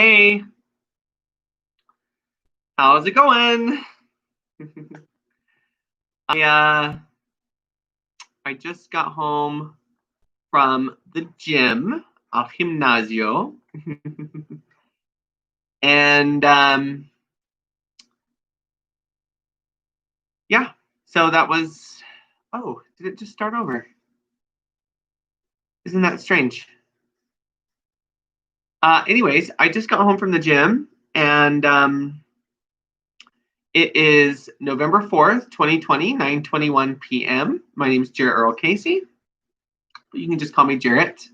Hey, how's it going? I I just got home from the gym, al gimnasio, and yeah. So that was. Oh, did it just start over? Isn't that strange? Anyways, I just got home from the gym, and it is November 4th, 2020, 9:21 p.m. My name is Jarrett Earl Casey. You can just call me Jarrett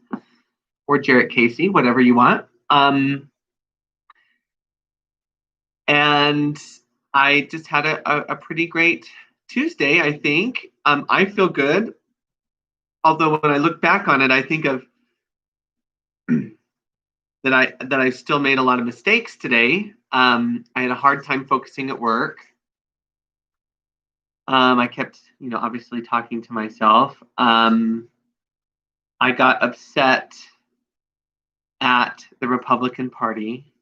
or Jarrett Casey, whatever you want. And I just had a pretty great Tuesday, I think. I feel good. Although when I look back on it, I think of that I still made a lot of mistakes today. I had a hard time focusing at work. I kept, obviously talking to myself. I got upset at the Republican Party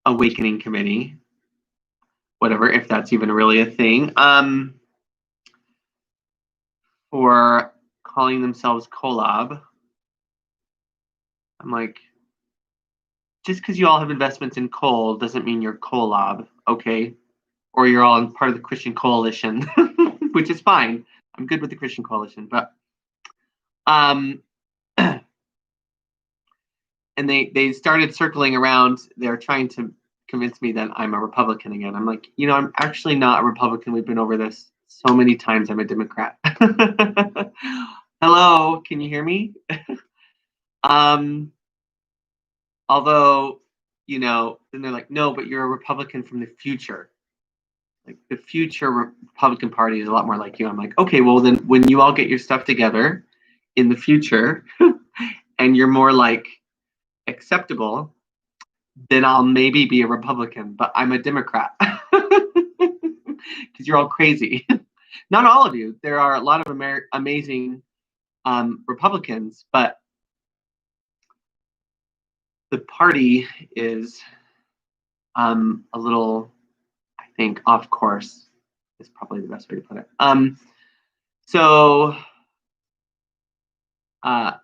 Awakening Committee, whatever, if that's even really a thing, for calling themselves Collab. I'm like, just because you all have investments in coal doesn't mean you're Collab, okay? Or you're all part of the Christian Coalition, which is fine. I'm good with the Christian Coalition, but and they started circling around. They're trying to convince me that I'm a Republican again. I'm like, I'm actually not a Republican. We've been over this so many times. I'm a Democrat. Hello, can you hear me? Although, then they're like, no, but you're a Republican from the future. Like the future Republican Party is a lot more like you. I'm like, okay, well then when you all get your stuff together in the future and you're more like acceptable, then I'll maybe be a Republican, but I'm a Democrat because you're all crazy. Not all of you. There are a lot of amazing Republicans, but the party is a little, I think, off course is probably the best way to put it. So, I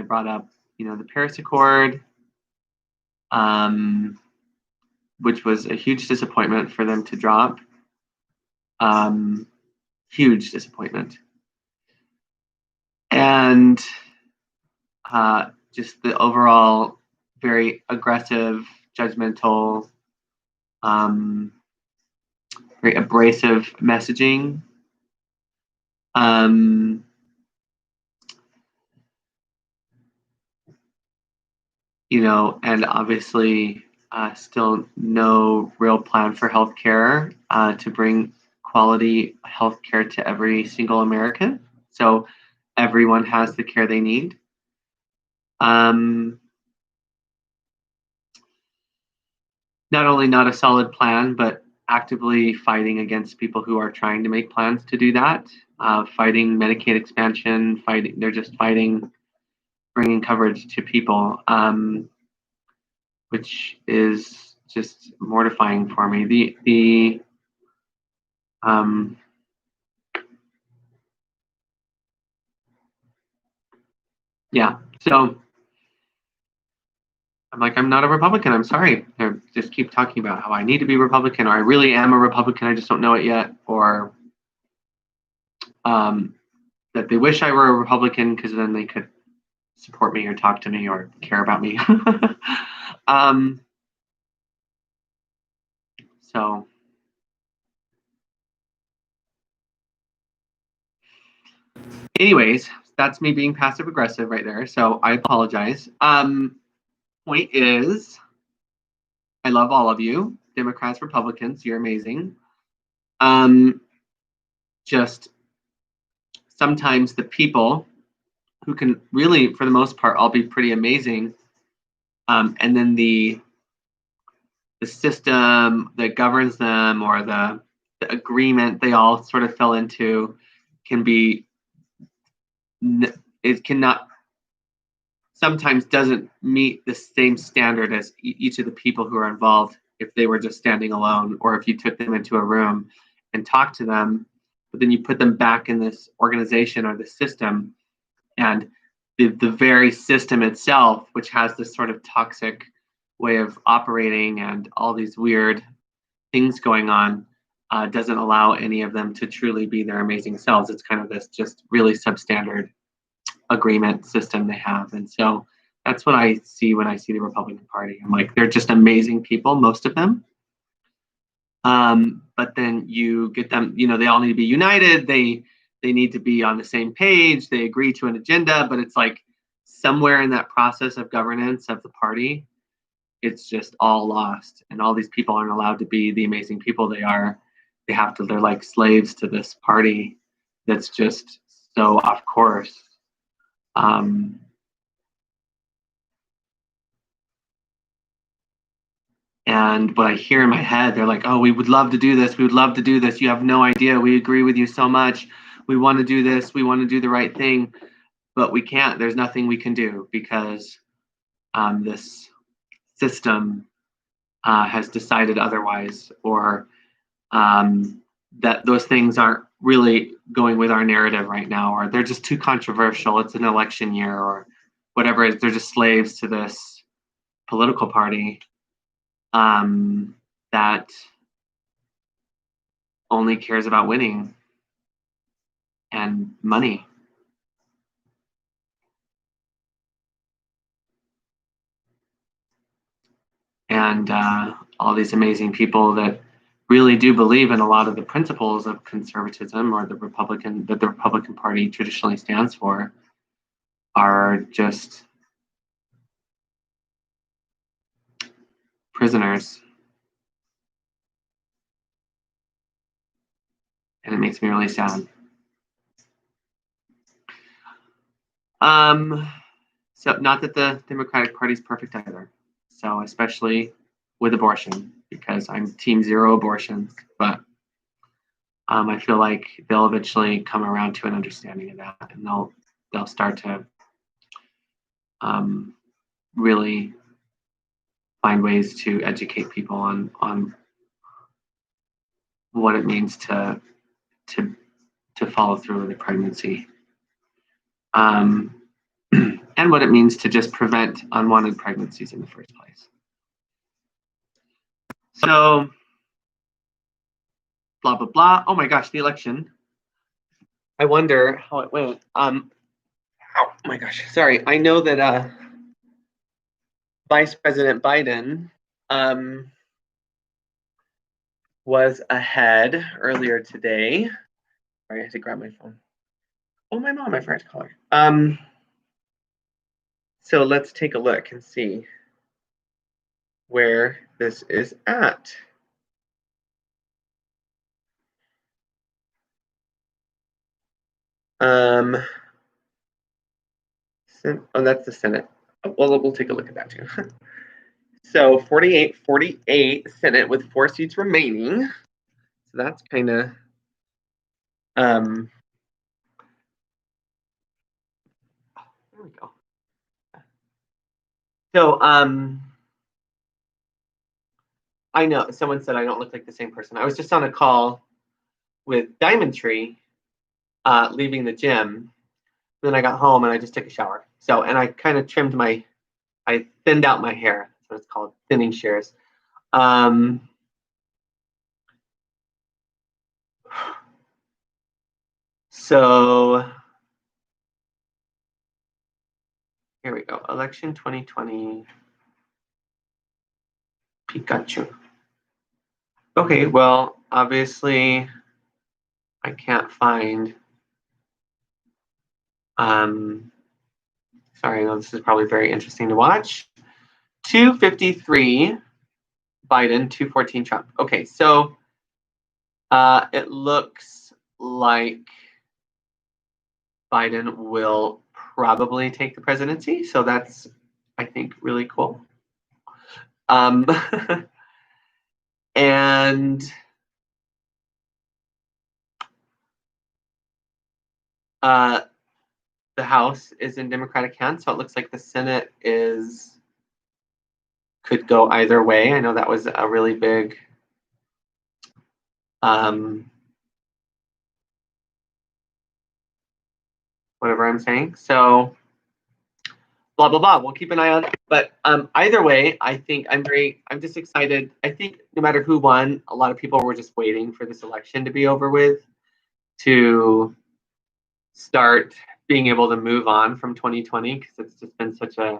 brought up, the Paris Accord, which was a huge disappointment for them to drop. Huge disappointment. And just the overall very aggressive, judgmental, very abrasive messaging. And obviously still no real plan for healthcare to bring quality healthcare to every single American. So everyone has the care they need. Not only not a solid plan, but actively fighting against people who are trying to make plans to do that. Fighting Medicaid expansion, they're just fighting bringing coverage to people, which is just mortifying for me. So I'm like, I'm not a Republican. I'm sorry. I just keep talking about how I need to be Republican, or I really am a Republican. I just don't know it yet, or that they wish I were a Republican because then they could support me or talk to me or care about me. So, anyways, that's me being passive aggressive right there. So I apologize. Point is, I love all of you, Democrats, Republicans. You're amazing. Just sometimes the people who can really, for the most part, all be pretty amazing. And then the system that governs them or the agreement they all sort of fell into can be, it cannot sometimes doesn't meet the same standard as each of the people who are involved if they were just standing alone, or if you took them into a room and talked to them, but then you put them back in this organization or the system, and the very system itself, which has this sort of toxic way of operating and all these weird things going on, doesn't allow any of them to truly be their amazing selves. It's kind of this just really substandard agreement system they have. And so that's what I see when I see the Republican Party. I'm like, they're just amazing people, most of them. But then you get them, they all need to be united. They need to be on the same page. They agree to an agenda, but it's like somewhere in that process of governance of the party, it's just all lost. And all these people aren't allowed to be the amazing people they are. They're like slaves to this party that's just so off course. And what I hear in my head, they're like, oh, we would love to do this. We would love to do this. You have no idea. We agree with you so much. We want to do this. We want to do the right thing, but we can't. There's nothing we can do because this system has decided otherwise, or that those things aren't really going with our narrative right now, or they're just too controversial. It's an election year, or whatever it is. They're just slaves to this political party that only cares about winning and money. And all these amazing people that really do believe in a lot of the principles of conservatism or the Republican Party traditionally stands for are just prisoners. And it makes me really sad. So not that the Democratic Party is perfect either. So especially with abortion, because I'm team zero abortions, but I feel like they'll eventually come around to an understanding of that, and they'll start to really find ways to educate people on what it means to follow through with a pregnancy, and what it means to just prevent unwanted pregnancies in the first place. So, blah blah blah. Oh my gosh, the election. I wonder how it went. Oh my gosh, sorry. I know that Vice President Biden was ahead earlier today. Sorry, I had to grab my phone. Oh, my mom, I forgot to call her. So let's take a look and see where this is at. Oh, that's the Senate. Oh, well, we'll take a look at that too. So 48-48 Senate with 4 seats remaining. So that's kind of there we go. So I know someone said I don't look like the same person. I was just on a call with Diamond Tree, leaving the gym. Then I got home and I just took a shower. So, and I kind of I thinned out my hair. That's what it's called, thinning shears. So here we go. Election 2020. Pikachu. Okay, well, obviously I can't find. Sorry, I know this is probably very interesting to watch. 253 Biden, 214 Trump. Okay, so it looks like Biden will probably take the presidency. So that's, I think, really cool. And the House is in Democratic hands, so it looks like the Senate could go either way. I know that was a really big whatever I'm saying. So blah blah blah. We'll keep an eye on it. But either way, I think I'm just excited. I think no matter who won, a lot of people were just waiting for this election to be over with to start being able to move on from 2020, because it's just been such a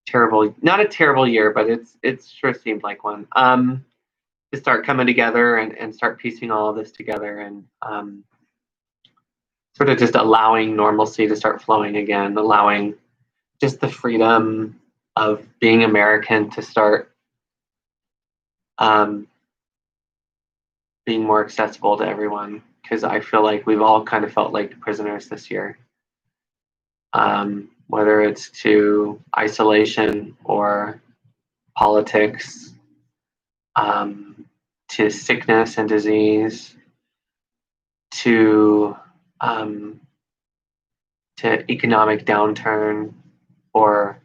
terrible, not a terrible year, but it's sure seemed like one. To start coming together and start piecing all of this together, and sort of just allowing normalcy to start flowing again, allowing just the freedom of being American to start being more accessible to everyone, because I feel like we've all kind of felt like prisoners this year, whether it's to isolation or politics, to sickness and disease, to economic downturn, or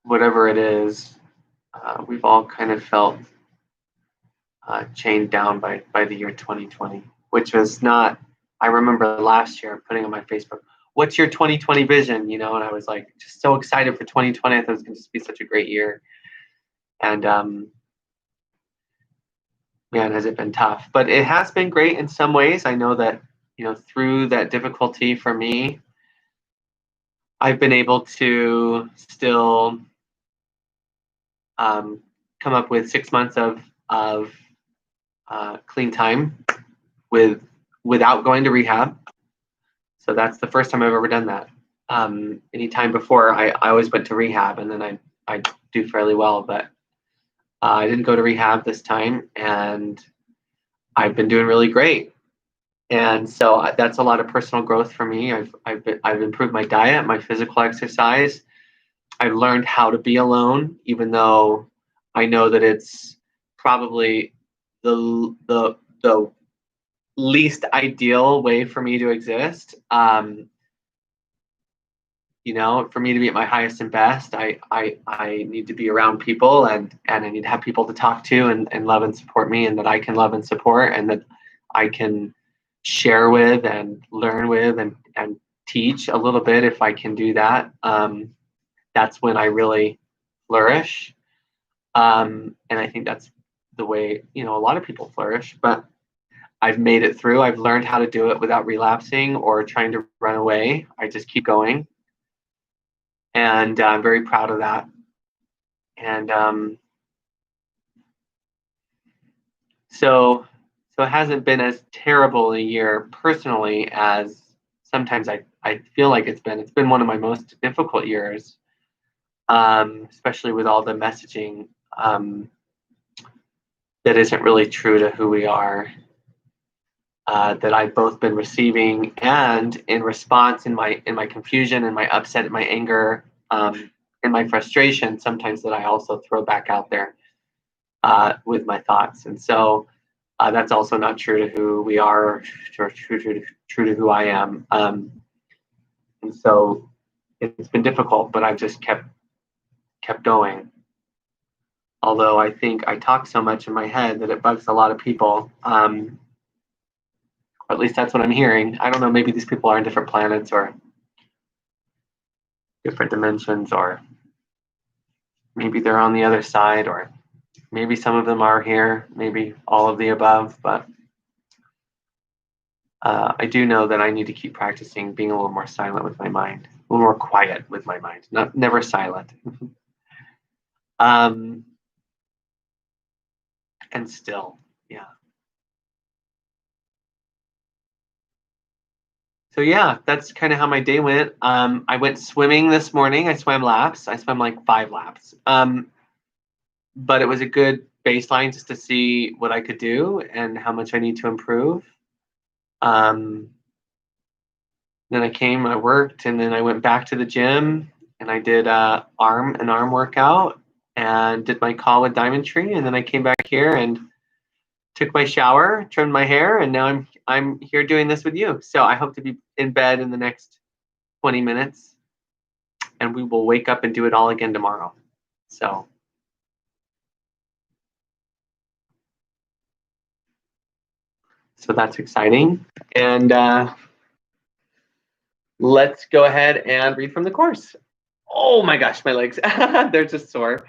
whatever it is. We've all kind of felt chained down by the year 2020, which was not. I remember last year putting on my Facebook, "What's your 2020 vision?" And I was like just so excited for 2020. I thought it was going to just be such a great year, and man, has it been tough. But it has been great in some ways. I know that through that difficulty for me, I've been able to still come up with 6 months of clean time without going to rehab. So that's the first time I've ever done that. Anytime before, I always went to rehab, and then I do fairly well, but I didn't go to rehab this time, and I've been doing really great. And so that's a lot of personal growth for me. I've improved my diet, my physical exercise. I've learned how to be alone, even though I know that it's probably the least ideal way for me to exist. For me to be at my highest and best, I need to be around people, and I need to have people to talk to and love and support me, and that I can love and support, and that I can share with and learn with and teach a little bit. If I can do that, that's when I really flourish. And I think that's the way, a lot of people flourish, but I've made it through. I've learned how to do it without relapsing or trying to run away. I just keep going. And I'm very proud of that. And so it hasn't been as terrible a year personally as sometimes I feel like it's been. It's been one of my most difficult years, especially with all the messaging that isn't really true to who we are, that I've both been receiving, and in response, in my confusion and my upset and my anger, and my frustration, sometimes that I also throw back out there with my thoughts. And so that's also not true to who we are, or true to who I am. And so it's been difficult, but I've just kept going. Although I think I talk so much in my head that it bugs a lot of people. Or at least that's what I'm hearing. I don't know, maybe these people are on different planets or different dimensions, or maybe they're on the other side, or maybe some of them are here, maybe all of the above. But I do know that I need to keep practicing being a little more silent with my mind, a little more quiet with my mind, never silent. And still, yeah. So yeah, that's kind of how my day went. I went swimming this morning. I swam laps. I swam like 5 laps. But it was a good baseline just to see what I could do and how much I need to improve. Then I worked, and then I went back to the gym, and I did an arm workout, and did my call with Diamond Tree, and then I came back here and took my shower, trimmed my hair, and now I'm here doing this with you. So I hope to be in bed in the next 20 minutes, and we will wake up and do it all again tomorrow. So that's exciting. And let's go ahead and read from the course. Oh my gosh, my legs, they're just sore.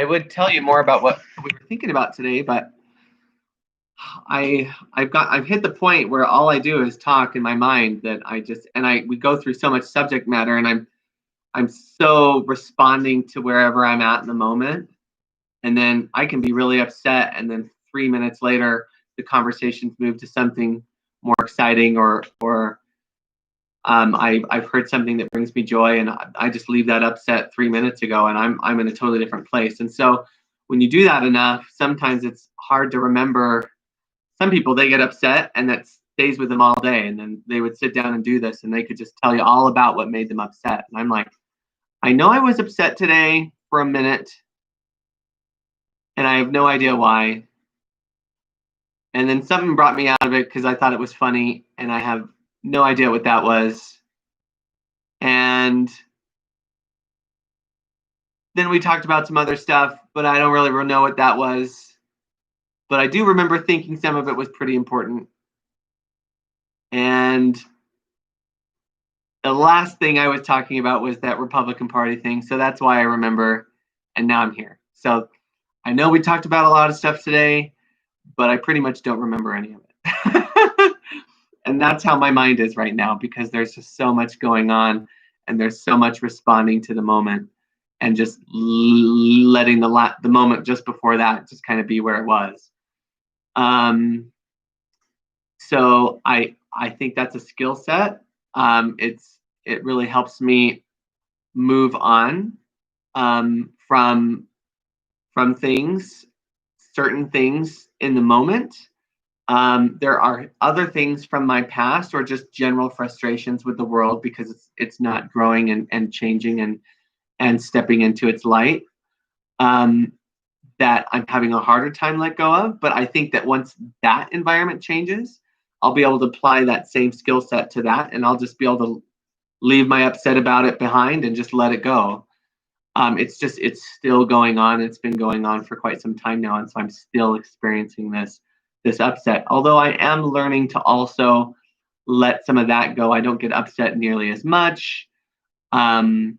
I would tell you more about what we were thinking about today, but I've hit the point where all I do is talk in my mind, that we go through so much subject matter, and I'm so responding to wherever I'm at in the moment. And then I can be really upset, and then 3 minutes later the conversation's moved to something more exciting, or I've heard something that brings me joy, and I just leave that upset 3 minutes ago, and I'm in a totally different place. And so when you do that enough, sometimes it's hard to remember. Some people, they get upset and that stays with them all day, and then they would sit down and do this, and they could just tell you all about what made them upset. And I'm like, I know I was upset today for a minute, and I have no idea why. And then something brought me out of it because I thought it was funny, and I have no idea what that was. And then we talked about some other stuff, but I don't really know what that was. But I do remember thinking some of it was pretty important. And the last thing I was talking about was that Republican Party thing. So that's why I remember. And now I'm here. So I know we talked about a lot of stuff today, but I pretty much don't remember any of it. And that's how my mind is right now, because there's just so much going on, and there's so much responding to the moment, and just letting the moment just before that just kind of be where it was. So I think that's a skill set. It really helps me move on from things, certain things in the moment. There are other things from my past, or just general frustrations with the world because it's not growing and changing and stepping into its light, that I'm having a harder time let go of. But I think that once that environment changes, I'll be able to apply that same skill set to that, and I'll just be able to leave my upset about it behind and just let it go. It's still going on. It's been going on for quite some time now, and so I'm still experiencing this upset. Although I am learning to also let some of that go. I don't get upset nearly as much. I'm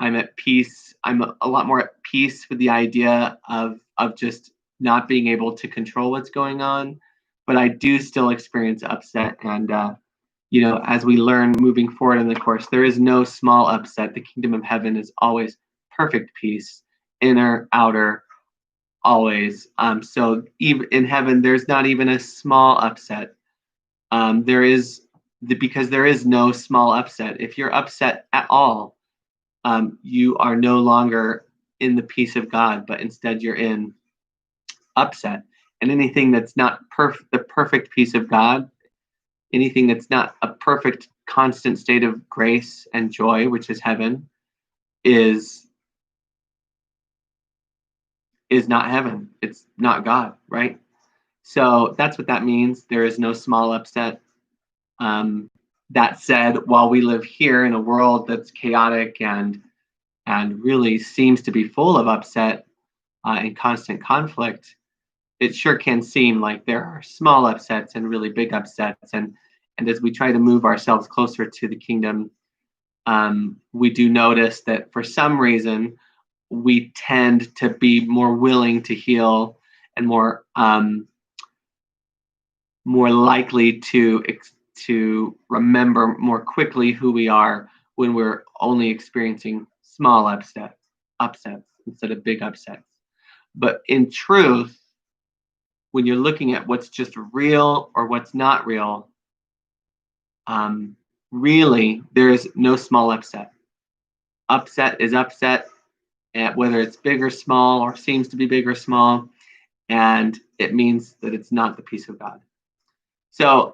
at peace. I'm a lot more at peace with the idea of just not being able to control what's going on. But I do still experience upset, and as we learn moving forward in the course, there is no small upset. The kingdom of heaven is always perfect peace, inner, outer, always. So even in heaven, there's not even a small upset. Because there is no small upset. If you're upset at all, you are no longer in the peace of God, but instead you're in upset. And anything that's not the perfect peace of God, anything that's not a perfect constant state of grace and joy, which is heaven, is not heaven. It's not God, right? So that's what that means. There is no small upset. That said, while we live here in a world that's chaotic and really seems to be full of upset and constant conflict, it sure can seem like there are small upsets and really big upsets. And as we try to move ourselves closer to the kingdom, we do notice that for some reason we tend to be more willing to heal and more likely to remember more quickly who we are when we're only experiencing small upsets instead of big upsets. But in truth, when you're looking at what's just real or what's not real, really there is no small upset. Upset is upset, whether it's big or small, or seems to be big or small, and it means that it's not the peace of God. So,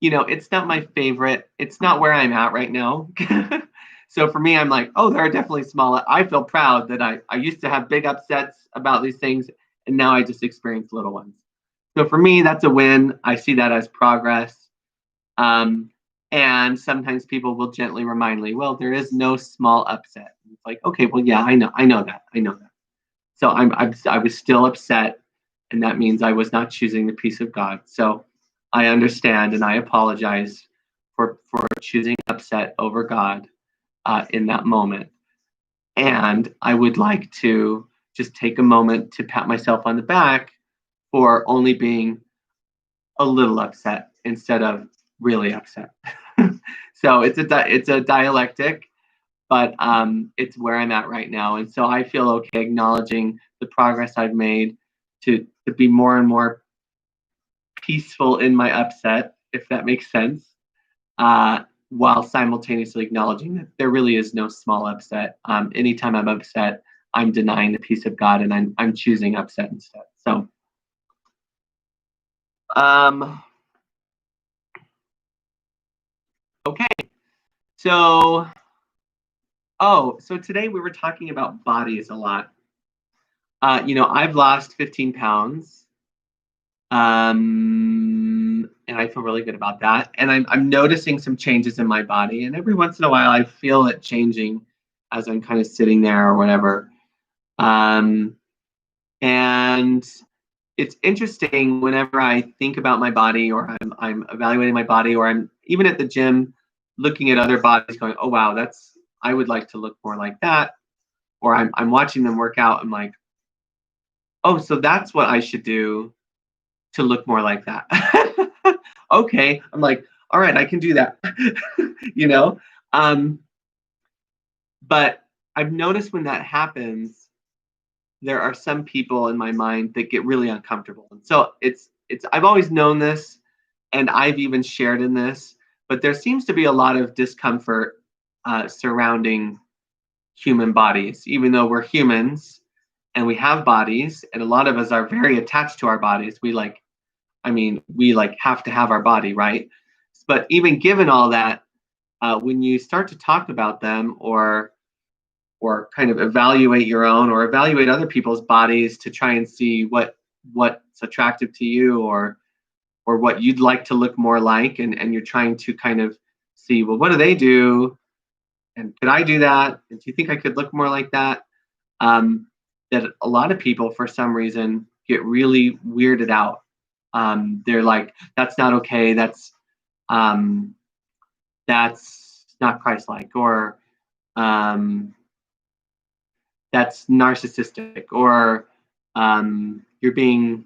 it's not my favorite. It's not where I'm at right now. So for me, I'm like, oh, there are definitely small. I feel proud that I used to have big upsets about these things, and now I just experience little ones. So for me, that's a win. I see that as progress. Um, and sometimes people will gently remind me, well, there is no small upset. It's like, okay, well, yeah, I know that. So I was still upset, and that means I was not choosing the peace of God. So I understand, and I apologize for choosing upset over God in that moment. And I would like to just take a moment to pat myself on the back for only being a little upset instead of really upset. So it's a dialectic, but it's where I'm at right now, and so I feel okay acknowledging the progress I've made to be more and more peaceful in my upset, if that makes sense, while simultaneously acknowledging that there really is no small upset. Anytime I'm upset, I'm denying the peace of God, and I'm choosing upset instead. So. Okay, so so today we were talking about bodies a lot. I've lost 15 pounds, and I feel really good about that. And I'm noticing some changes in my body, and every once in a while I feel it changing as I'm kind of sitting there or whatever. And it's interesting whenever I think about my body, or I'm evaluating my body, or I'm even at the gym looking at other bodies going, oh wow, I would like to look more like that. Or I'm watching them work out. I'm like, oh, so that's what I should do to look more like that. Okay. I'm like, all right, I can do that. you know? Um, but I've noticed when that happens, there are some people in my mind that get really uncomfortable. And so I've always known this, and I've even shared in this, but there seems to be a lot of discomfort surrounding human bodies, even though we're humans and we have bodies, and a lot of us are very attached to our bodies. We have to have our body, right? But even given all that, when you start to talk about them, or kind of evaluate your own, or evaluate other people's bodies to try and see what's attractive to you, or what you'd like to look more like, and you're trying to kind of see, well, what do they do, and could I do that, and do you think I could look more like that? That a lot of people, for some reason, get really weirded out. They're like, that's not okay, um, that's not Christ-like, or that's narcissistic, or you're being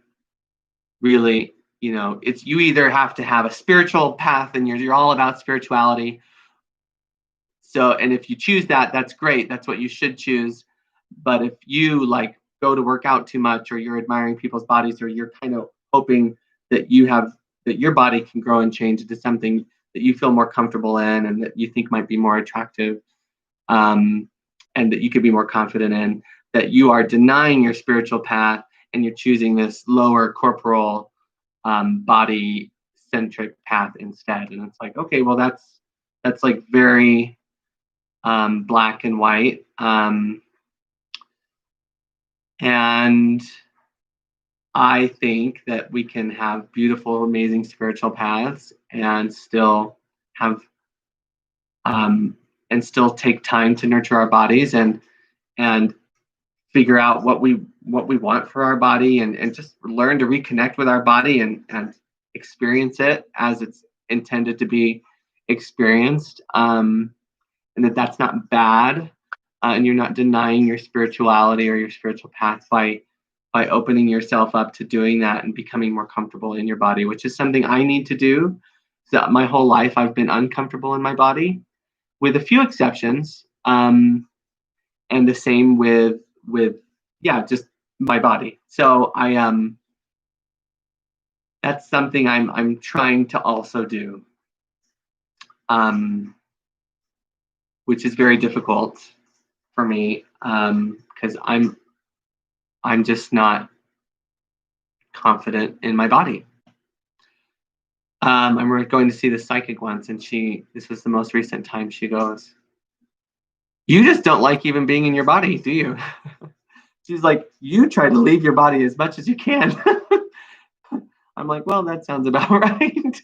really, it's, you either have to have a spiritual path and you're all about spirituality. So, and if you choose that, that's great. That's what you should choose. But if you like go to work out too much, or you're admiring people's bodies, or you're kind of hoping that that your body can grow and change into something that you feel more comfortable in, and that you think might be more attractive, and that you could be more confident in, that you are denying your spiritual path, and you're choosing this lower corporal, body centric path instead. And it's like, okay, well, that's like very black and white. And I think that we can have beautiful, amazing spiritual paths and still have and still take time to nurture our bodies, and figure out what we want for our body, and just learn to reconnect with our body, and experience it as it's intended to be experienced, and that's not bad, and you're not denying your spirituality or your spiritual path by opening yourself up to doing that and becoming more comfortable in your body, which is something I need to do. So my whole life I've been uncomfortable in my body, with a few exceptions, and the same with yeah, just my body. So that's something I'm trying to also do, which is very difficult for me, because I'm just not confident in my body. I'm going to see the psychic once, and this was the most recent time she goes. you just don't like even being in your body, do you? She's like, you try to leave your body as much as you can. I'm like, well, that sounds about right.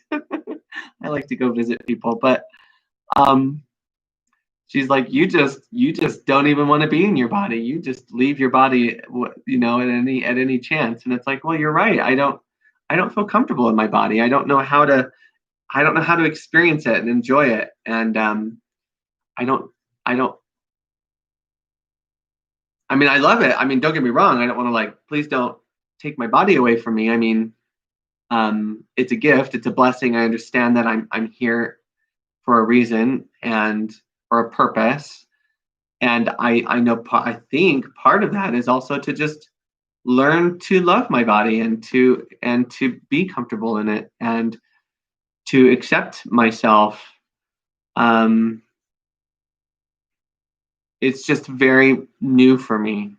I like to go visit people, but um, she's like, you just don't even want to be in your body. You just leave your body, at any chance. And it's like, well, you're right. I don't feel comfortable in my body. I don't know how to experience it and enjoy it. And I don't, I don't, I mean, I love it. I mean, don't get me wrong. I don't want to please don't take my body away from me. I mean, it's a gift. It's a blessing. I understand that I'm here for a reason and for a purpose. And I know, I think part of that is also to just learn to love my body and to be comfortable in it and to accept myself. Um, it's just very new for me.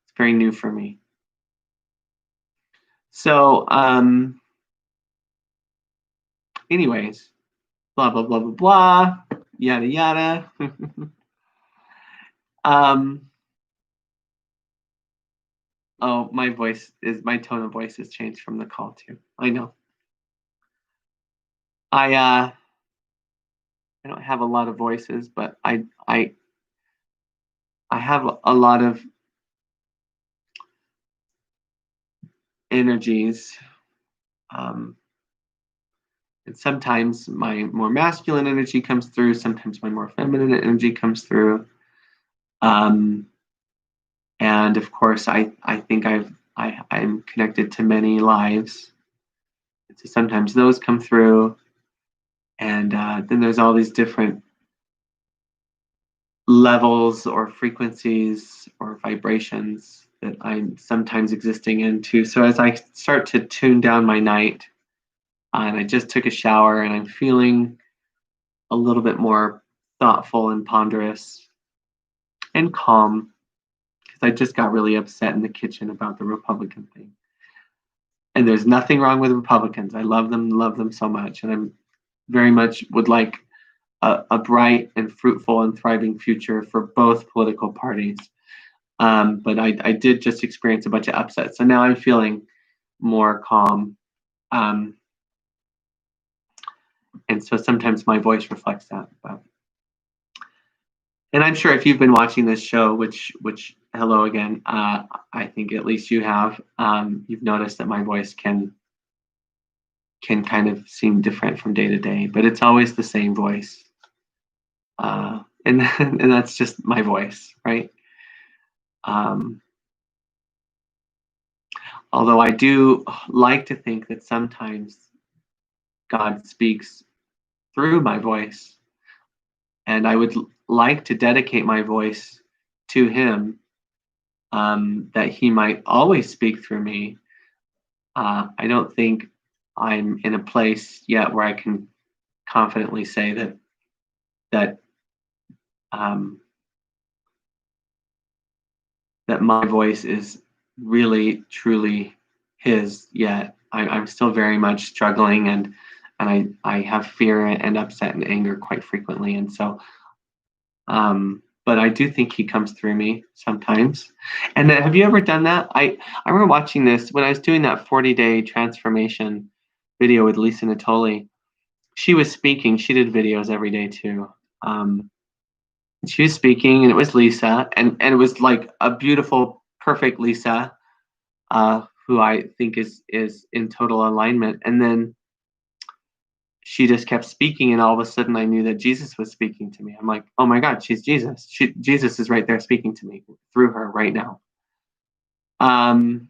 It's very new for me. So, anyways, blah blah blah blah blah, yada yada. um, oh, my tone of voice has changed from the call too. I know. I don't have a lot of voices, but I have a lot of energies. And sometimes my more masculine energy comes through, sometimes my more feminine energy comes through. And of course, I think I'm connected to many lives. So sometimes those come through, and then there's all these different levels or frequencies or vibrations that I'm sometimes existing into. So as I start to tune down my night, and I just took a shower and I'm feeling a little bit more thoughtful and ponderous and calm because I just got really upset in the kitchen about the Republican thing. And there's nothing wrong with Republicans. I love them so much. And I'm very much would like a bright and fruitful and thriving future for both political parties. But I did just experience a bunch of upset. So now I'm feeling more calm. And so sometimes my voice reflects that. And I'm sure if you've been watching this show, which hello again, I think at least you have, you've noticed that my voice can kind of seem different from day to day, but it's always the same voice. And and that's just my voice, right? Although I do like to think that sometimes God speaks through my voice, and I would like to dedicate my voice to Him, that He might always speak through me. I don't think I'm in a place yet where I can confidently say that that my voice is really truly His yet. I'm still very much struggling, and I have fear and upset and anger quite frequently, and so but I do think He comes through me sometimes. And have you ever done that? I remember watching this when I was doing that 40-day transformation video with Lisa Natoli. She was speaking. She did videos every day too. She was speaking, and it was Lisa, and it was like a beautiful, perfect Lisa, who I think is in total alignment. And then she just kept speaking, and all of a sudden I knew that Jesus was speaking to me. I'm like, oh my God, she's Jesus. Jesus is right there speaking to me through her right now. And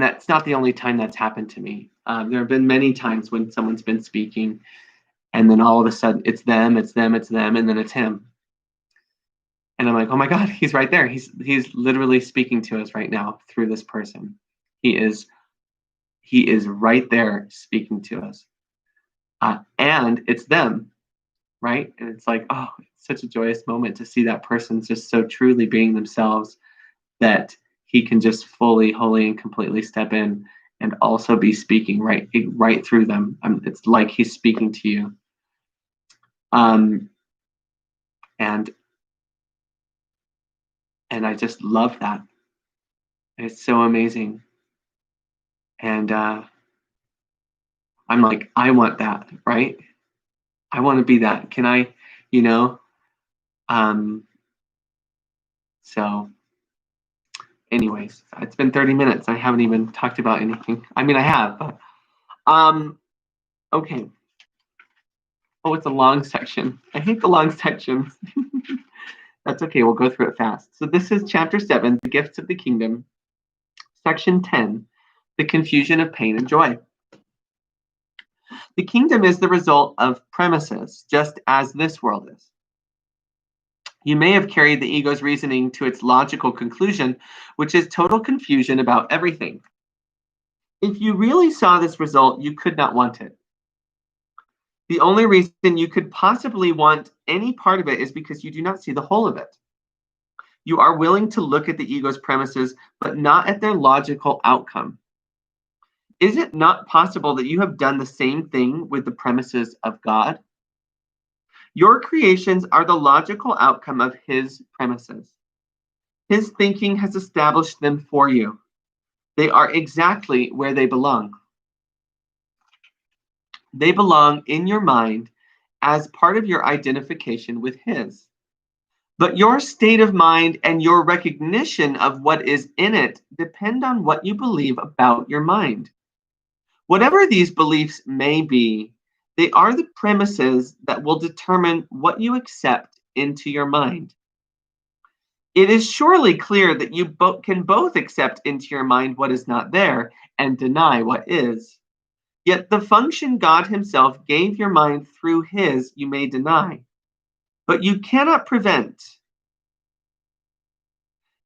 that's not the only time that's happened to me. There have been many times when someone's been speaking, and then all of a sudden it's them, and then it's Him. And I'm like, oh my God, He's right there. He's literally speaking to us right now through this person. He is right there speaking to us. And it's them, right? And it's like, oh, it's such a joyous moment to see that person just so truly being themselves that He can just fully, wholly, and completely step in and also be speaking right through them. It's like He's speaking to you. Um, and I just love that. It's so amazing. And I'm like, I want that, right? I want to be that. Can I, you know? Um, so anyways, it's been 30 minutes. I haven't even talked about anything. I mean, I have, but okay. Oh, it's a long section. I hate the long sections. That's okay. We'll go through it fast. So this is chapter 7, the gifts of the kingdom, section 10, the confusion of pain and joy. The kingdom is the result of premises, just as this world is. You may have carried the ego's reasoning to its logical conclusion, which is total confusion about everything. If you really saw this result, you could not want it. The only reason you could possibly want any part of it is because you do not see the whole of it. You are willing to look at the ego's premises, but not at their logical outcome. Is it not possible that you have done the same thing with the premises of God? Your creations are the logical outcome of His premises. His thinking has established them for you. They are exactly where they belong. They belong in your mind as part of your identification with His. But your state of mind and your recognition of what is in it depend on what you believe about your mind. Whatever these beliefs may be, they are the premises that will determine what you accept into your mind. It is surely clear that you can both accept into your mind what is not there and deny what is. Yet the function God Himself gave your mind through His you may deny, but you cannot prevent.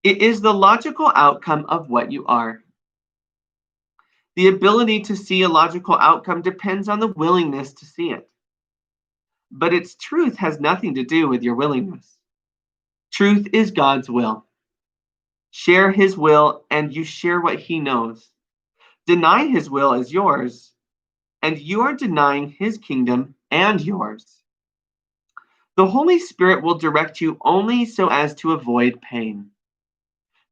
It is the logical outcome of what you are. The ability to see a logical outcome depends on the willingness to see it. But its truth has nothing to do with your willingness. Truth is God's will. Share His will, and you share what He knows. Deny His will as yours, and you are denying His kingdom and yours. The Holy Spirit will direct you only so as to avoid pain.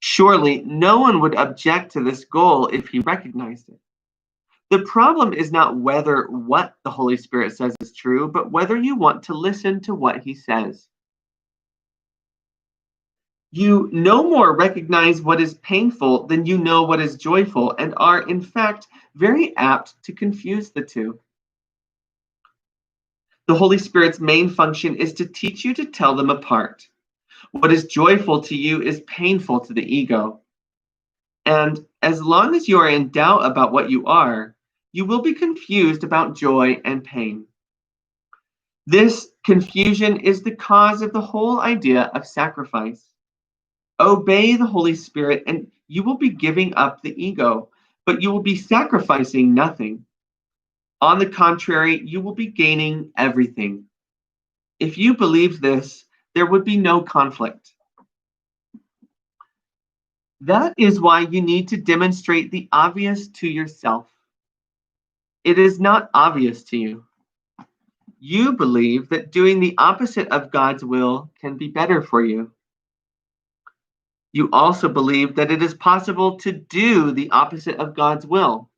Surely no one would object to this goal if he recognized it. The problem is not whether what the Holy Spirit says is true, but whether you want to listen to what He says. You no more recognize what is painful than you know what is joyful, and are, in fact, very apt to confuse the two. The Holy Spirit's main function is to teach you to tell them apart. What is joyful to you is painful to the ego. And as long as you are in doubt about what you are, you will be confused about joy and pain. This confusion is the cause of the whole idea of sacrifice. Obey the Holy Spirit, and you will be giving up the ego, but you will be sacrificing nothing. On the contrary, you will be gaining everything. If you believe this, there would be no conflict. That is why you need to demonstrate the obvious to yourself. It is not obvious to you. You believe that doing the opposite of God's will can be better for you. You also believe that it is possible to do the opposite of God's will.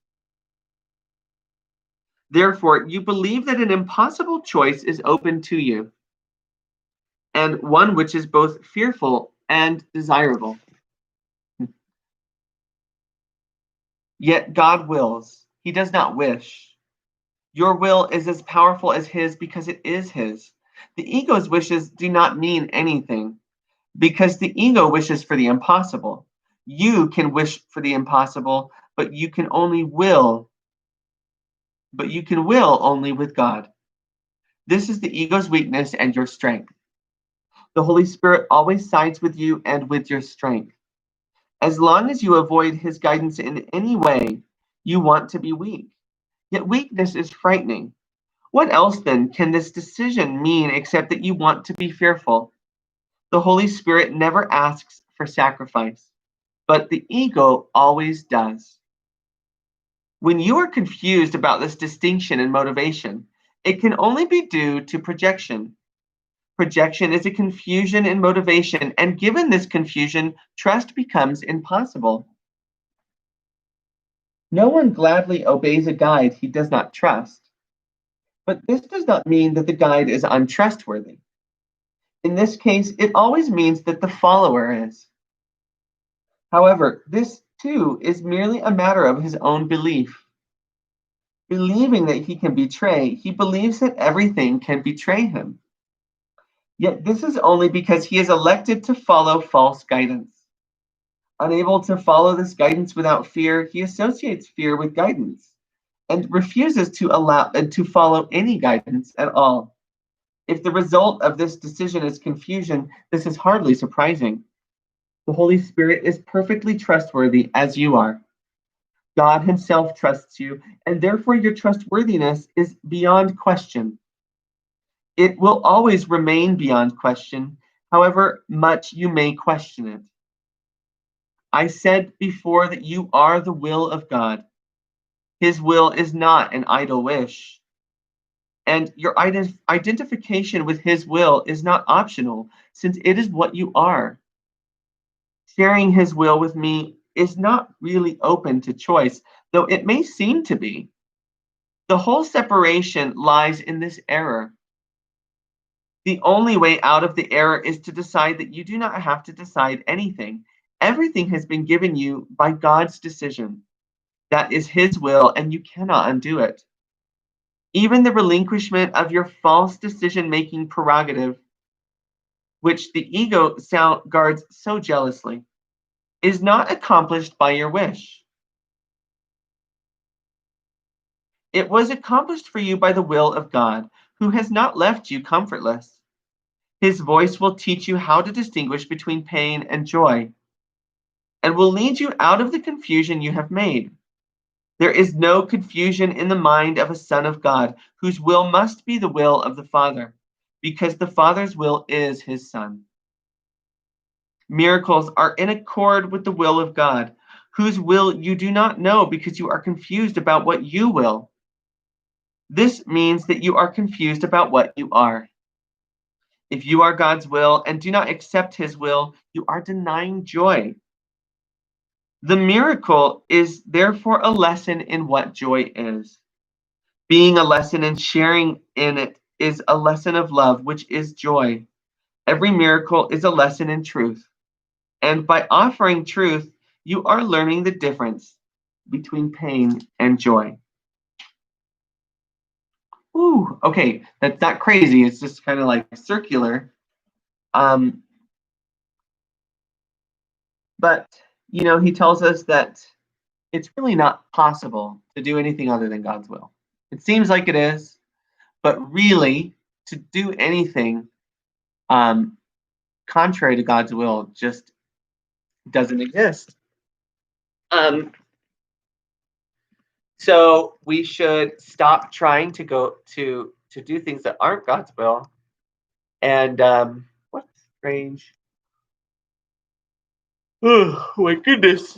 Therefore, you believe that an impossible choice is open to you, and one which is both fearful and desirable. Yet God wills. He does not wish. Your will is as powerful as His because it is His. The ego's wishes do not mean anything because the ego wishes for the impossible. You can wish for the impossible, but you can will only with God. This is the ego's weakness and your strength. The Holy Spirit always sides with you and with your strength. As long as you avoid His guidance in any way, you want to be weak. Yet weakness is frightening. What else then can this decision mean except that you want to be fearful? The Holy Spirit never asks for sacrifice, but the ego always does. When you are confused about this distinction and motivation, It can only be due to projection. Projection is a confusion in motivation, and given this confusion, trust becomes impossible. No one gladly obeys a guide he does not trust, but this does not mean that the guide is untrustworthy. In this case, it always means that the follower is. However, this too is merely a matter of his own belief. Believing that he can betray, he believes that everything can betray him. Yet this is only because he is elected to follow false guidance. Unable to follow this guidance without fear, he associates fear with guidance and refuses to allow to follow any guidance at all. If the result of this decision is confusion, this is hardly surprising. The Holy Spirit is perfectly trustworthy as you are. God himself trusts you, and therefore your trustworthiness is beyond question. It will always remain beyond question, however much you may question it. I said before that you are the will of God. His will is not an idle wish. And your identification with his will is not optional, since it is what you are. Sharing his will with me is not really open to choice, though it may seem to be. The whole separation lies in this error. The only way out of the error is to decide that you do not have to decide anything. Everything has been given you by God's decision. That is his will, and you cannot undo it. Even the relinquishment of your false decision-making prerogative, which the ego guards so jealously, is not accomplished by your wish. It was accomplished for you by the will of God, who has not left you comfortless. His voice will teach you how to distinguish between pain and joy, and will lead you out of the confusion you have made. There is no confusion in the mind of a son of God, whose will must be the will of the Father, because the Father's will is his Son. Miracles are in accord with the will of God, whose will you do not know because you are confused about what you will. This means that you are confused about what you are. If you are God's will and do not accept his will, you are denying joy. The miracle is therefore a lesson in what joy is. Being a lesson and sharing in it is a lesson of love, which is joy. Every miracle is a lesson in truth. And by offering truth, you are learning the difference between pain and joy. Ooh, okay, that's not crazy. It's just kind of like circular. But, he tells us that it's really not possible to do anything other than God's will. It seems like it is, but really, to do anything contrary to God's will just doesn't exist. So we should stop trying to go to do things that aren't God's will. And what's strange? Oh my goodness.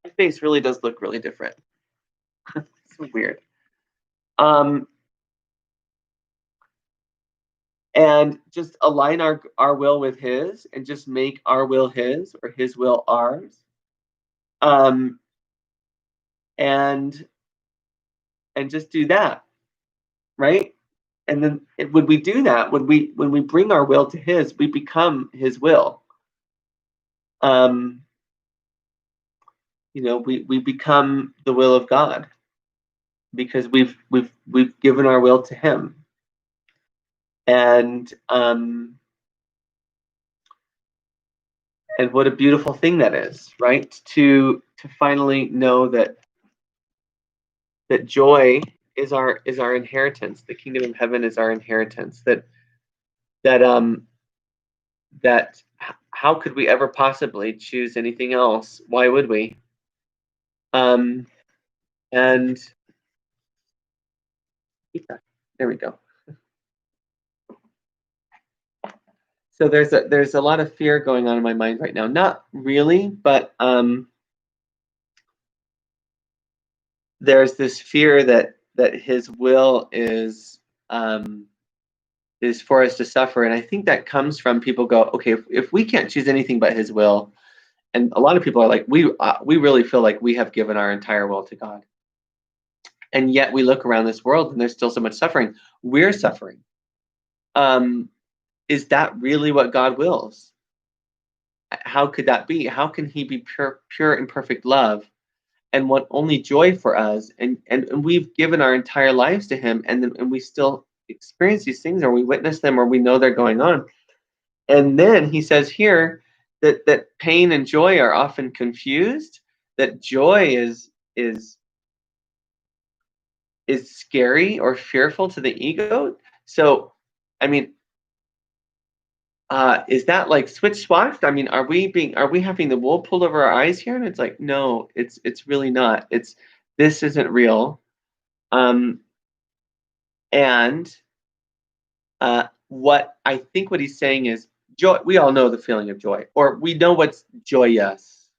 My face really does look really different. It's weird. And just align our will with his and just make our will his or his will ours. And just do that, right? And then when we do that, when we bring our will to his, we become his will. We become the will of God because we've given our will to him. And what a beautiful thing that is, right? To finally know that joy is our inheritance. The kingdom of heaven is our inheritance. That how could we ever possibly choose anything else? Why would we? And there we go. So there's a lot of fear going on in my mind right now. Not really, but there's this fear that that his will is for us to suffer. And I think that comes from people go, okay, if we can't choose anything but his will, and a lot of people are like, we really feel like we have given our entire will to God. And yet we look around this world and there's still so much suffering. We're suffering. Is that really what God wills? How could that be? How can he be pure and perfect love and want only joy for us? And we've given our entire lives to him, and we still experience these things, or we witness them, or we know they're going on. And then he says here that pain and joy are often confused, that joy is scary or fearful to the ego. So, I mean, is that like switch swatched? I mean, are we having the wool pulled over our eyes here? And it's like, no, it's really not. This isn't real. And what I think what he's saying is joy. We all know the feeling of joy, or we know what's joyous.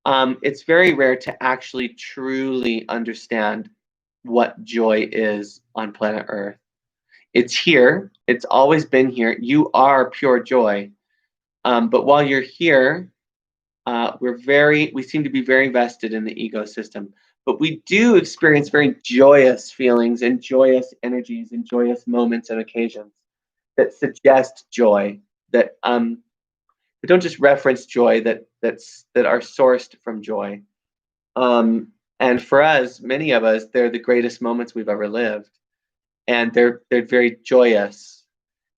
It's very rare to actually truly understand what joy is on planet Earth. It's here. It's always been here. You are pure joy. But while you're here, we seem to be very vested in the ecosystem. But we do experience very joyous feelings and joyous energies and joyous moments and occasions that suggest joy, that don't just reference joy, that are sourced from joy. And for us, many of us, they're the greatest moments we've ever lived. And they're very joyous.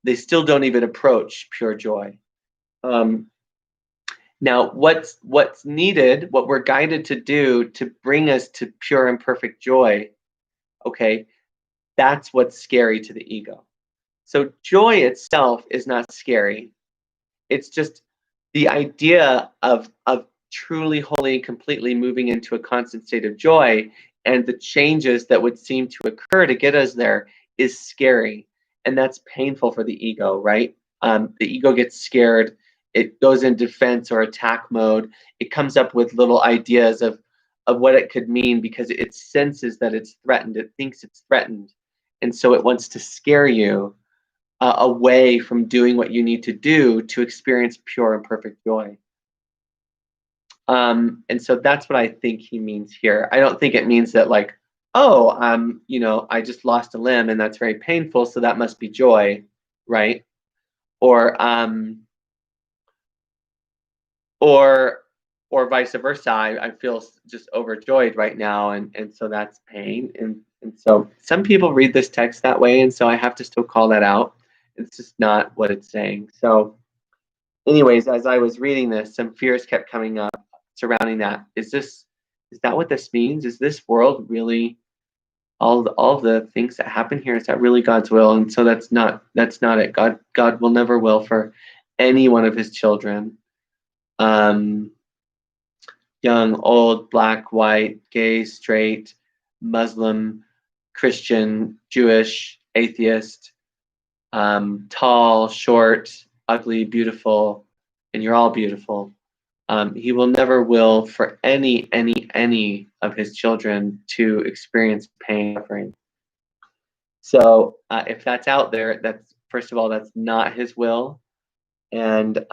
They still don't even approach pure joy. Now, what's needed, what we're guided to do to bring us to pure and perfect joy, okay, that's what's scary to the ego. So joy itself is not scary. It's just the idea of truly, wholly, and completely moving into a constant state of joy, and the changes that would seem to occur to get us there is scary. And that's painful for the ego, right? The ego gets scared. It goes in defense or attack mode. It comes up with little ideas of what it could mean because it senses that it's threatened. It thinks it's threatened. And so it wants to scare you away from doing what you need to do to experience pure and perfect joy. And so that's what I think he means here. I don't think it means that like, oh, I just lost a limb and that's very painful, so that must be joy, right? Or vice versa. I feel just overjoyed right now, and so that's pain. And so some people read this text that way, and so I have to still call that out. It's just not what it's saying. So anyways, as I was reading this, some fears kept coming up surrounding that. Is that what this means? Is this world really all the things that happen here? Is that really God's will? And so that's not it. God will never will for any one of his children, young, old, black, white, gay, straight, Muslim, Christian, Jewish, atheist, tall, short, ugly, beautiful, and you're all beautiful. He will never will for any of his children to experience pain and suffering. So if that's out there, that's, first of all, that's not his will. And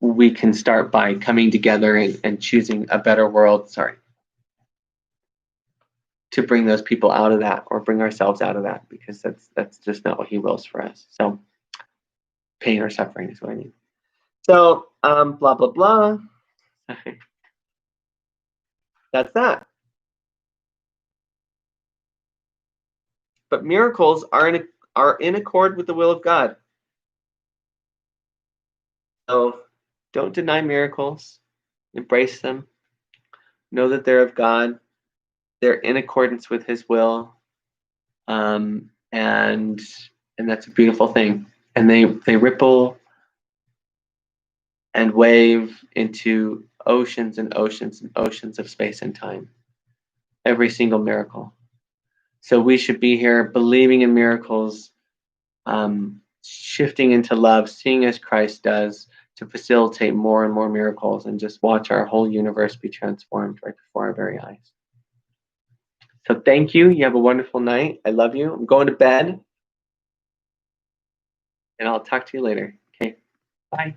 we can start by coming together and choosing a better world, to bring those people out of that, or bring ourselves out of that, because that's just not what he wills for us. So pain or suffering is what I mean. So blah blah blah. That's that. But miracles are in accord with the will of God. So don't deny miracles. Embrace them. Know that they're of God. They're in accordance with his will. And that's a beautiful thing. And they ripple and wave into oceans and oceans and oceans of space and time. Every single miracle. So we should be here believing in miracles, shifting into love, seeing as Christ does, to facilitate more and more miracles and just watch our whole universe be transformed right before our very eyes. So thank you. You have a wonderful night. I love you. I'm going to bed. And I'll talk to you later. Okay. Bye.